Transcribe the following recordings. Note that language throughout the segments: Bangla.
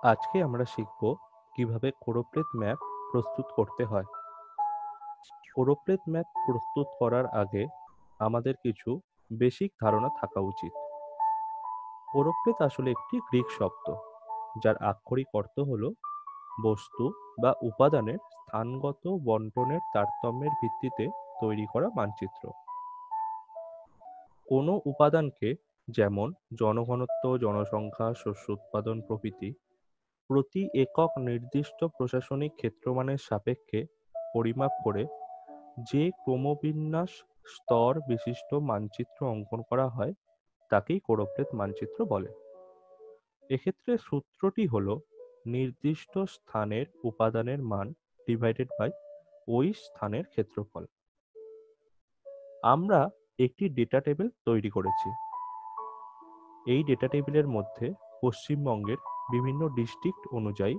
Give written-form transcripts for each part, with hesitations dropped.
আজকে আমরা শিখব কিভাবে কোরোপ্লেথ ম্যাপ প্রস্তুত করতে হয়। কোরোপ্লেথ ম্যাপ প্রস্তুত করার আগে আমাদের কিছু বেসিক ধারণা থাকা উচিত। কোরোপ্লেথ আসলে একটি গ্রিক শব্দ, যার আক্ষরিক অর্থ হলো বস্তু বা উপাদানের স্থানগত বণ্টনের তারতম্যের ভিত্তিতে তৈরি করা মানচিত্র। কোনো উপাদানকে, যেমন জনঘনত্ব, জনসংখ্যা, শস্য উৎপাদন প্রভৃতি, প্রতি একক নির্দিষ্ট প্রশাসনিক ক্ষেত্রমানের সাপেক্ষে পরিমাপ করে যে ক্রমবিন্যাস স্তর বিশিষ্ট মানচিত্র অঙ্কন করা হয় তাকেই কোরোপ্লেথ মানচিত্র বলে। এক্ষেত্রে সূত্রটি হলো নির্দিষ্ট স্থানের উপাদানের মান ডিভাইডেড বাই ওই স্থানের ক্ষেত্রফল। আমরা একটি ডেটা টেবিল তৈরি করেছি। এই ডেটা টেবিলের মধ্যে পশ্চিমবঙ্গের বিভিন্ন ডিস্ট্রিক্ট অনুযায়ী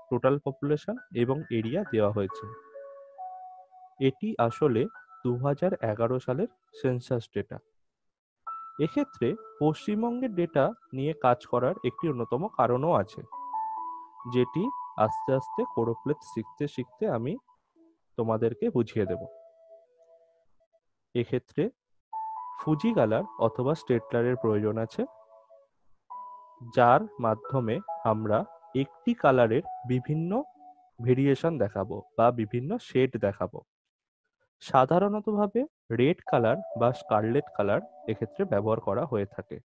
টোটাল পপুলেশন এবং এরিয়া দেওয়া হয়েছে। এটি আসলে 2011 সালের সেন্সাস ডেটা। এক্ষেত্রে পশ্চিমবঙ্গের ডেটা নিয়ে কাজ করার একটি অন্যতম কারণও আছে, যেটি আস্তে আস্তে কোরোপ্লেথ শিখতে শিখতে আমি তোমাদেরকে বুঝিয়ে দেব। এক্ষেত্রে ফুজি কালার অথবা স্টেটলারের প্রয়োজন আছে, যার মাধ্যমে আমরা একটি কালারের বিভিন্ন ভেরিয়েশন দেখাবো বা বিভিন্ন শেড দেখাবো। সাধারণতভাবে রেড কালার বা স্কারলেট কালার এক্ষেত্রে ব্যবহার করা হয়ে থাকে।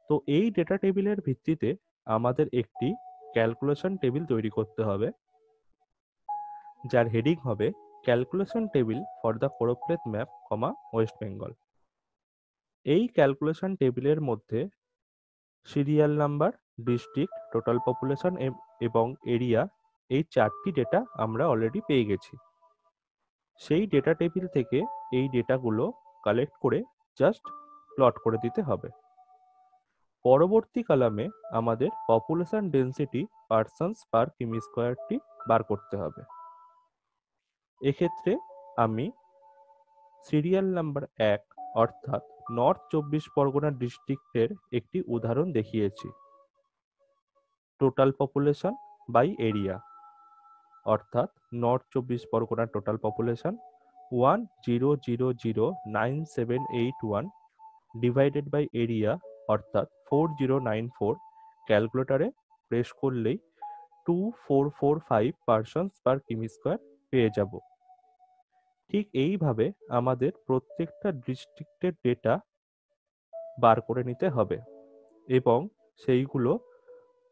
তো এই ডেটা টেবিলের ভিত্তিতে আমাদের একটি ক্যালকুলেশন টেবিল তৈরি করতে হবে, যার হেডিং হবে calculation table for the choropleth map, West Bengal. এই ক্যালকুলেশন টেবিলের মধ্যে serial number, district, total population এবং এরিয়া, এই চারটি ডেটা আমরা অলরেডি পেয়ে গেছি। সেই ডেটা টেবিল থেকে এই ডেটাগুলো কালেক্ট করে জাস্ট প্লট করে দিতে হবে। পরবর্তী কলামে আমাদের পপুলেশন ডেন্সিটি পার্সনস পার কিমি স্কোয়ারটি বার করতে হবে। এক্ষেত্রে আমি সিরিয়াল নাম্বার 1 অর্থাৎ নর্থ 24 পরগনা ডিস্ট্রিক্টের একটি উদাহরণ দেখিয়েছি। টোটাল পপুলেশন বাই এরিয়া, অর্থাৎ নর্থ 24 পরগনার total population 1,000,9,781 divided by area, অর্থাৎ 4094। ক্যালকুলেটরে প্রেস করলেই 2445 পার্সনস পার কিমি স্কোয়ার পেয়ে যাব। ঠিক এইভাবে আমাদের প্রত্যেকটা ডিস্ট্রিক্টের ডেটা বার করে নিতে হবে এবং সেইগুলো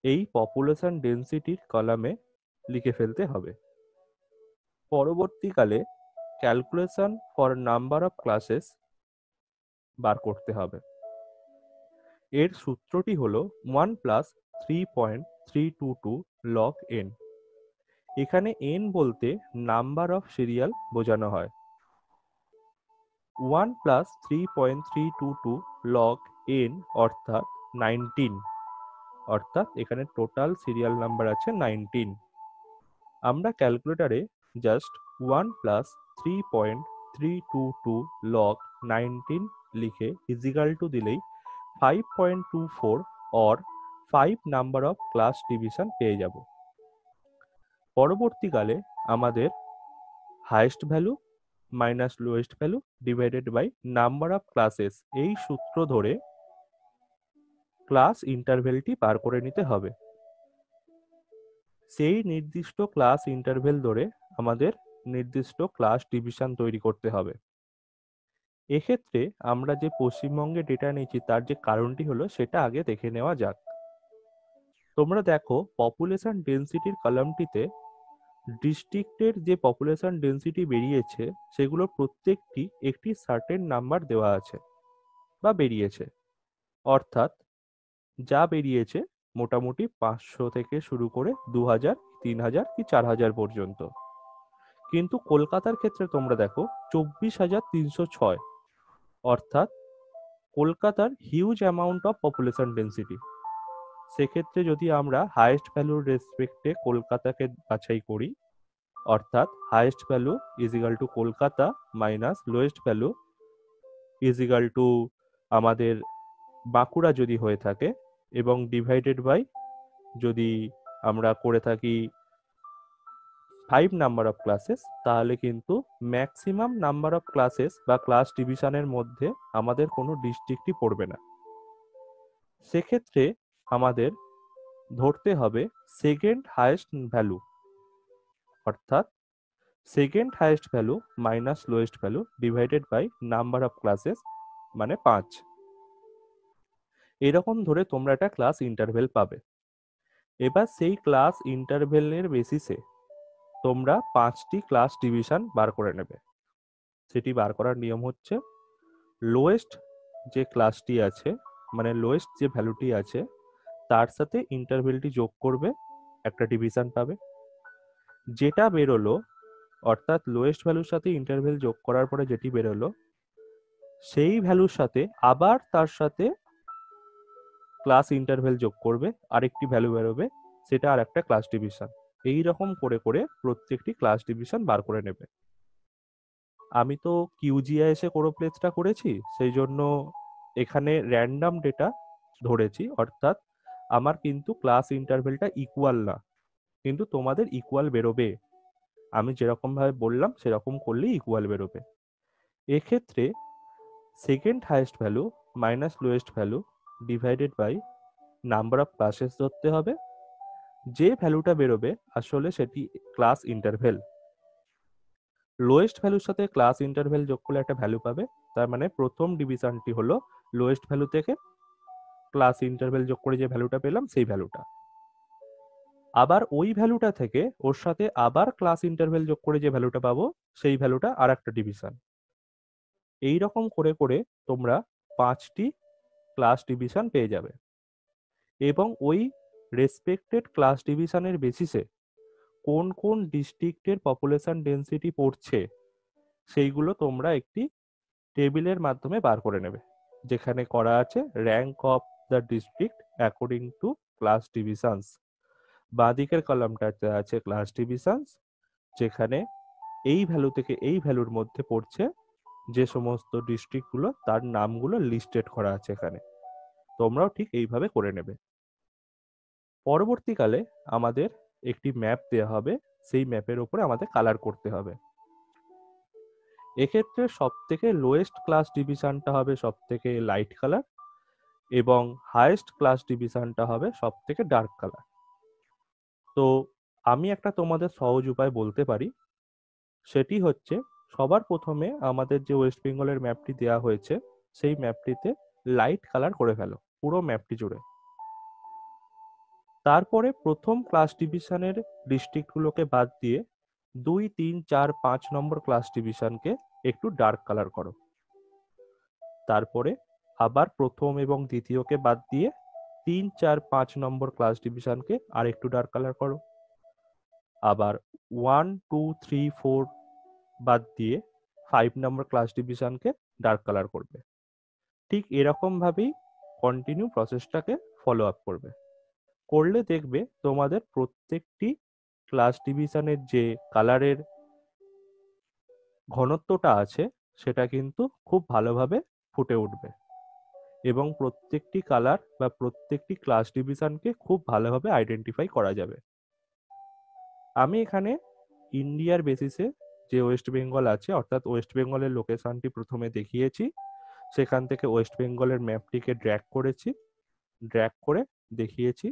এই পপুলেশন ডেন্সিটির কলামে লিখে ফেলতে হবে। পরবর্তীকালে calculation for number of classes বার করতে হবে। এর সূত্রটি হলো 1 প্লাস 3.322 লগ এন। এখানে এন বলতে নাম্বার অফ সিরিয়াল বোঝানো হয়। 1 প্লাস 3.322 লগ এন অর্থাৎ 19, অর্থাৎ এখানে টোটাল সিরিয়াল নাম্বার আছে 19। আমরা ক্যালকুলেটরে জাস্ট 1 প্লাস 3.322 লগ 19 লিখে ইজিক্যাল টু দিলেই 5.24 or 5 number of class division পেয়ে যাব। পরবর্তীকালে আমাদের highest value minus lowest value divided by number of classes, এই সূত্র ধরে ক্লাস ইন্টারভেলটি বার করে নিতে হবে। সেই নির্দিষ্ট ক্লাস ইন্টারভেল ধরে আমাদের নির্দিষ্ট ক্লাস ডিভিশন তৈরি করতে হবে। এক্ষেত্রে আমরা যে পশ্চিমবঙ্গে ডেটা নিয়েছি তার যে কারণটি হলো সেটা আগে দেখে নেওয়া যাক। তোমরা দেখো পপুলেশন ডেন্সিটির কলামটিতে ডিস্ট্রিক্টের যে পপুলেশন ডেন্সিটি বেরিয়েছে সেগুলো প্রত্যেকটি একটি সার্টেন নাম্বার দেওয়া আছে বা বেরিয়েছে, অর্থাৎ যা বেরিয়েছে মোটামুটি 500 থেকে শুরু করে 2000, 3000 কি 4000 পর্যন্ত। কিন্তু কলকাতার ক্ষেত্রে তোমরা দেখো 24,306, অর্থাৎ কলকাতার huge amount of population density. সেক্ষেত্রে যদি আমরা হাইয়েস্ট ভ্যালুর রেসপেক্টে কলকাতাকে বাছাই করি, অর্থাৎ highest value is equal to Kolkata minus lowest value is equal to আমাদের বাঁকুড়া যদি হয়ে থাকে, এবং ডিভাইডেড বাই যদি আমরা করে থাকি 5 নাম্বার অফ ক্লাসেস, তাহলে কিন্তু ম্যাক্সিমাম নাম্বার অফ ক্লাসেস বা ক্লাস ডিভিশনের মধ্যে আমাদের কোনো ডিস্ট্রিক্টই পড়বে না। সেক্ষেত্রে আমাদের ধরতে হবে সেকেন্ড হাইয়েস্ট ভ্যালু, অর্থাৎ second highest value minus lowest value divided by number of classes, মানে 5। এরকম ধরে তোমরা একটা ক্লাস ইন্টারভেল পাবে। এবার সেই ক্লাস ইন্টারভেলের বেসিসে তোমরা 5টি ক্লাস ডিভিশন বার করে নেবে। সেটি বার করার নিয়ম হচ্ছে, লোয়েস্ট যে ক্লাসটি আছে, মানে লোয়েস্ট যে ভ্যালুটি আছে, তার সাথে ইন্টারভেলটি যোগ করবে, একটা ডিভিশন পাবে। যেটা বেরোলো, অর্থাৎ লোয়েস্ট ভ্যালুর সাথে ইন্টারভেল যোগ করার পরে যেটি বেরোলো, সেই ভ্যালুর সাথে আবার তার সাথে ক্লাস ইন্টারভেল যোগ করবে, আরেকটি ভ্যালু বেরোবে, সেটা আর একটা ক্লাস ডিভিশন। এই রকম করে করে প্রত্যেকটি ক্লাস ডিভিশন বার করে নেবে। আমি তো কিউজিআইএস এ কোরোপ্লেসটা করেছি, সেই জন্য এখানে র্যান্ডম ডেটা ধরেছি, অর্থাৎ আমার কিন্তু ক্লাস ইন্টারভেলটা ইকুয়াল না, কিন্তু তোমাদের ইকুয়াল বেরোবে। আমি যেরকম ভাবে বললাম সেরকম করলেই ইকুয়াল বেরোবে। এক্ষেত্রে second highest value minus lowest value divided by number of classes ধরতে হবে। যে ভ্যালুটা বেরোবে আসলে সেটি ক্লাস ইন্টারভেল। লোয়েস্ট ভ্যালুর সাথে ক্লাস ইন্টারভেল যোগ করলে একটা ভ্যালু পাবে, তার মানে প্রথম ডিভিশনটি হলো লোয়েস্ট ভ্যালু থেকে ক্লাস ইন্টারভেল যোগ করে যে ভ্যালুটা পেলাম সেই ভ্যালুটা। আবার ওই ভ্যালুটা থেকে ওর সাথে আবার ক্লাস ইন্টারভেল যোগ করে যে ভ্যালুটা পাবো, সেই ভ্যালুটা আর একটা ডিভিশন। এই রকম করে করে তোমরা 5টি ক্লাস ডিভিশন পেয়ে যাবে, এবং ওই রেসপেক্টেড ক্লাস ডিভিশনের বেসিসে কোন কোন ডিস্ট্রিক্টের পপুলেশন ডেন্সিটি পড়ছে সেইগুলো তোমরা একটি টেবিলের মাধ্যমে বার করে নেবে, যেখানে করা আছে rank of the district according to class divisions. বাঁ দিকের কলামটাতে আছে ক্লাস ডিভিশনস, যেখানে এই ভ্যালু থেকে এই ভ্যালুর মধ্যে পড়ছে যে সমস্ত ডিস্ট্রিক্টগুলো, তার নামগুলো লিস্টেড করা আছে এখানে। তোমরাও ঠিক এইভাবে করে নেবে। পরবর্তীকালে আমাদের একটি ম্যাপ দেওয়া হবে, সেই ম্যাপের উপরে আমাদের কালার করতে হবে। এক্ষেত্রে সব থেকে লোয়েস্ট ক্লাস ডিভিশনটা হবে সব থেকে লাইট কালার, এবং হাইয়েস্ট ক্লাস ডিভিশনটা হবে সব থেকে ডার্ক কালার। তো আমি একটা তোমাদের সহজ উপায় বলতে পারি, সেটি হচ্ছে সবার প্রথমে আমাদের যে ওয়েস্ট বেঙ্গলের ম্যাপটি দেওয়া হয়েছে সেই ম্যাপটিতে লাইট কালার করে ফেলো পুরো ম্যাপটি জুড়ে। তারপরে প্রথম ক্লাস ডিভিশনের ডিস্ট্রিক্টগুলোকে বাদ দিয়ে 2, 3, 4, 5 নম্বর ক্লাস ডিভিশনকে একটু ডার্ক কালার করো। তারপরে আবার প্রথম এবং দ্বিতীয়কে বাদ দিয়ে 3, 4, 5 নম্বর ক্লাস ডিভিশনকে আর একটু ডার্ক কালার করো। আবার 1, 2, 3, 4 বাদ দিয়ে 5 নম্বর ক্লাস ডিভিশনকে ডার্ক কালার করবে। ঠিক এরকম ভাবেই কন্টিনিউ প্রসেসটাকে ফলো আপ করবে। করলে দেখবে তোমাদের প্রত্যেকটি ক্লাস ডিভিশনের যে কালারের ঘনত্বটা আছে সেটা কিন্তু খুব ভালোভাবে ফুটে উঠবে, এবং প্রত্যেকটি কালার বা প্রত্যেকটি ক্লাস ডিভিশনকে খুব ভালোভাবে আইডেন্টিফাই করা যাবে। আমি এখানে ইন্ডিয়ার বেসিসে যে ওয়েস্ট বেঙ্গল আছে, অর্থাৎ ওয়েস্ট বেঙ্গলের লোকেশনটি প্রথমে দেখিয়েছি, সেখান থেকে ওয়েস্ট বেঙ্গলের ম্যাপটিকে ড্র্যাগ করেছি, ড্র্যাগ করে দেখিয়েছি,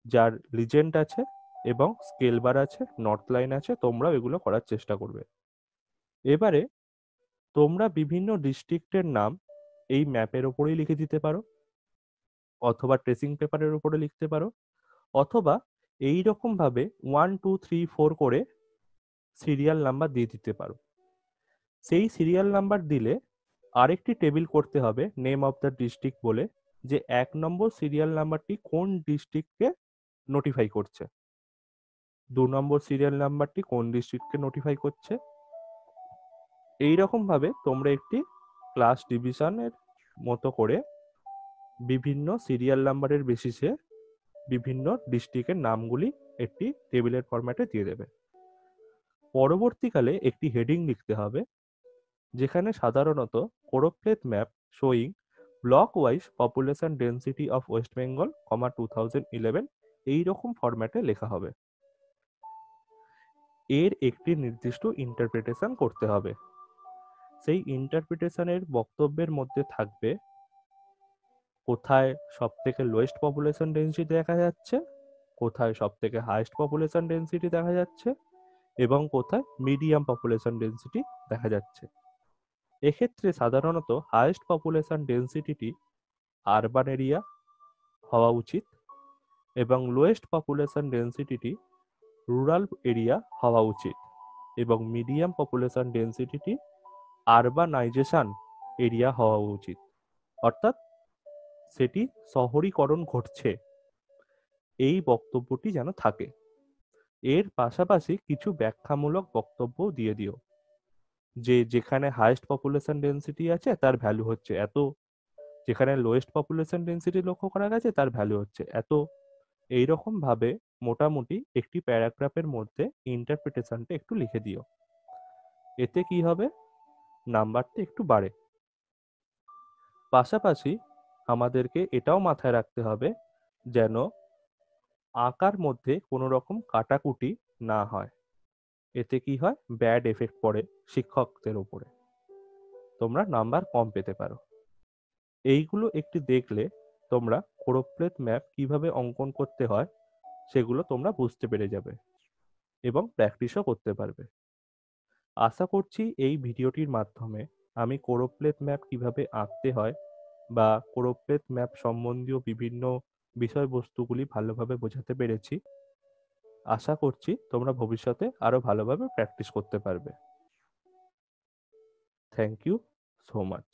যার লিজেন্ড আছে এবং স্কেল বার আছে, নর্থ লাইন আছে। তোমরাও এগুলো করার চেষ্টা করবে। এবারে তোমরা বিভিন্ন ডিস্ট্রিক্টের নাম এই ম্যাপের ওপরেই লিখে দিতে পারো, অথবা ট্রেসিং পেপারের উপরে লিখতে পারো, অথবা এই রকম ভাবে 1, 2, 3, 4 করে সিরিয়াল নাম্বার দিয়ে দিতে পারো। সেই সিরিয়াল নাম্বার দিলে আরেকটি টেবিল করতে হবে নেম অফ দ্য ডিস্ট্রিক্ট বলে, যে 1 নম্বর সিরিয়াল নাম্বারটি কোন ডিস্ট্রিক্টকে নোটিফাই করছে, 2 নম্বর সিরিয়াল নাম্বারটি কোন ডিস্ট্রিক্টকে নোটিফাই করছে। এই রকম ভাবে তোমরা একটি ক্লাস ডিভিশনের মতো করে বিভিন্ন সিরিয়াল নাম্বারের বেসিসে বিভিন্ন ডিস্ট্রিক্টের নামগুলি একটি টেবিলের ফরম্যাটে দিয়ে দেবে। পরবর্তীকালে একটি হেডিং লিখতে হবে, যেখানে সাধারণত choropleth map showing block wise population density of West Bengal, 2011 এই রকম ফরম্যাটে লেখা হবে। এর একটি নির্দিষ্ট ইন্টারপ্রিটেশন করতে হবে। সেই ইন্টারপ্রিটেশনের বক্তব্যের মধ্যে থাকবে কোথায় সব থেকে লোয়েস্ট পপুলেশন ডেন্সিটি দেখা যাচ্ছে, কোথায় সব থেকে হাইয়েস্ট পপুলেশন ডেন্সিটি দেখা যাচ্ছে, এবং কোথায় মিডিয়াম পপুলেশন ডেন্সিটি দেখা যাচ্ছে। এক্ষেত্রে সাধারণত হাইয়েস্ট পপুলেশন ডেন্সিটিটি আরবান এরিয়া হওয়া উচিত এবং লোয়েস্ট পপুলেশন ডেন্সিটিটি রুরাল এরিয়া হওয়া উচিত এবং মিডিয়াম পপুলেশন ডেন্সিটিটি আরবানাইজেশন এরিয়া হওয়া উচিত, অর্থাৎ সেটি শহরীকরণ ঘটছে, এই বক্তব্যটি যেন থাকে। এর পাশাপাশি কিছু ব্যাখ্যামূলক বক্তব্য দিয়ে দিও, যে যেখানে হাইয়েস্ট পপুলেশন ডেন্সিটি আছে তার ভ্যালু হচ্ছে এত, যেখানে লোয়েস্ট পপুলেশন ডেন্সিটি লক্ষ্য করা গেছে তার ভ্যালু হচ্ছে এত। এইরকম ভাবে মোটামুটি একটি প্যারাগ্রাফের মধ্যে ইন্টারপ্রিটেশনটা একটু লিখে দিও। এতে কি হবে, নাম্বারটা একটু বাড়ে। পাশাপাশি আমাদেরকে এটাও মাথায় রাখতে হবে যেন আঁকার মধ্যে কোনো রকম কাটাকুটি না হয়। এতে কি হয়, ব্যাড এফেক্ট পড়ে শিক্ষকদের উপরে, তোমরা নাম্বার কম পেতে পারো। এইগুলো একটু দেখলে তোমরা কোরোপ্লেথ ম্যাপ কিভাবে অঙ্কন করতে হয় সেগুলো তোমরা বুঝতে পেরে যাবে এবং প্র্যাকটিসও করতে পারবে। আশা করছি এই ভিডিওটির মাধ্যমে আমি কোরোপ্লেথ ম্যাপ কিভাবে আঁকতে হয় বা কোরোপ্লেথ ম্যাপ সম্বন্ধীয় বিভিন্ন বিষয়বস্তুগুলি ভালোভাবে বোঝাতে পেরেছি। আশা করছি তোমরা ভবিষ্যতে আরো ভালোভাবে প্র্যাকটিস করতে পারবে। Thank you so much.